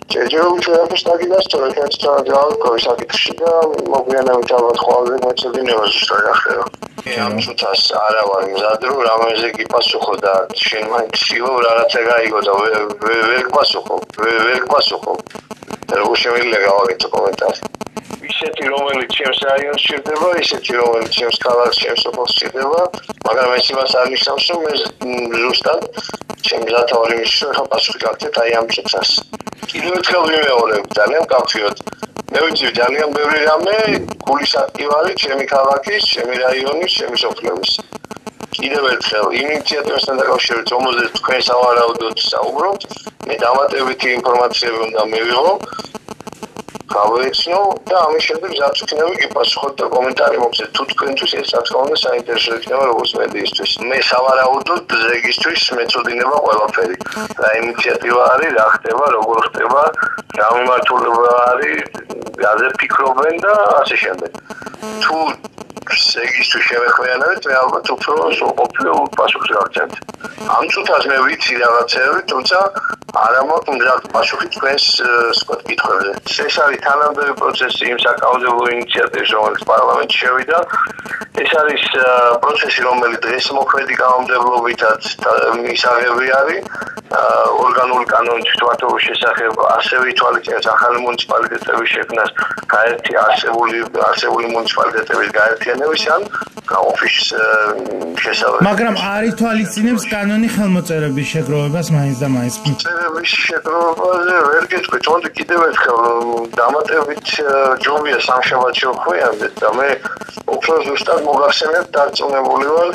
ჯერჯერობით ვერაფერს დაგიდასწორე, თქვენ დავაკვირდი საკითხში და მოგვიანებით ალბათ ხვალზე მოეწოდინება ზუსტად ახლა. ამ წუთას არა ვარ მზად რომ რამეზე გიპასუხო და შენ მაინც ცდილობ რაღაცა გაიგო და ვერ გპასუხო. როგორ შემიძლია გავაკეთო კომენტარი. ისეთი რომელიც ჩემს რაიონს სჭირდება, ისეთი რომელიც ჩემს ქალაქს, ჩემს სოფელს სჭირდება, მაგრამ ეს იმას არ ნიშნავს რომ მე ზუსტად ჩემს მზადავარ იმის რომ ხა პასუხი გავცეთ აი ამ წუთას. კიდევ ერთხელ ვიმეორებ, ძალიან კაფიოდ. მე ვიცი ძალიან ბევრი რამე გულის აქტივარი ჩემი ქალაქის, ჩემი რაიონის, ჩემი სოფლების. კიდევ ერთხელ იმ ინიციატივასთან დაკავშირებით, რომელზეც თქვენ სავარაუდოდ საუბრობთ, მე დამატებითი ინფორმაციები უნდა მივიღო. გავეცნო და ამის შემდეგ ზაფხულში გიპასუხოთ და კომენტარი მოგცეთ თუ თქვენთვის ეს რა თქმა უნდა საინტერესო იქნება როგორც მედიისთვის. მე სავარაუდოდ ზეგისთვის მეწოდინება ყველაფერი. რა ინიციატივა არის, რა ხდება, როგორ ხდება, რა მიმართულება არის, რაზე ფიქრობენ და ასე შემდეგ. თუ ზეგისთვის შევეხმიანებით, მე ალბათ უფრო სრულყოფილ პასუხს გავცემთ. ამ წუთას მე ვიცი რაღაცეები, თუმცა არა მაქვს მზად პასუხი თქვენს კითხვებზე. ეს არის თანამდებობრივი პროცესი იმ საკანონმდებლო ინიციატივის, რომელიც პარლამენტში შევიდა. ეს არის პროცესი, რომელიც დღეს მოქმედი კანონმდებლობითაც მისაღები არის. ორგანული კანონის თვალთობის შესახებ ასევე ითვალისწინებს ახალი მუნიციპალიტეტების შექმნას, არსებული მუნიციპალიტეტების გაერთიანების ან ოფისის შესაძლებლობას. მაგრამ არ ითვალისწინებს კანონი ხელმოწერების შეგროვებას მაინც და მაინც. ხელმოწერების შეგროვებაზე ვერ გეტყვით, თუმცა კიდევ ერთხელ დამატებით ჯობია სამშაბათში ვხვიანდეთ და მე უფრო ზუსტად მოგახსენებთ დარწმუნებული ვარ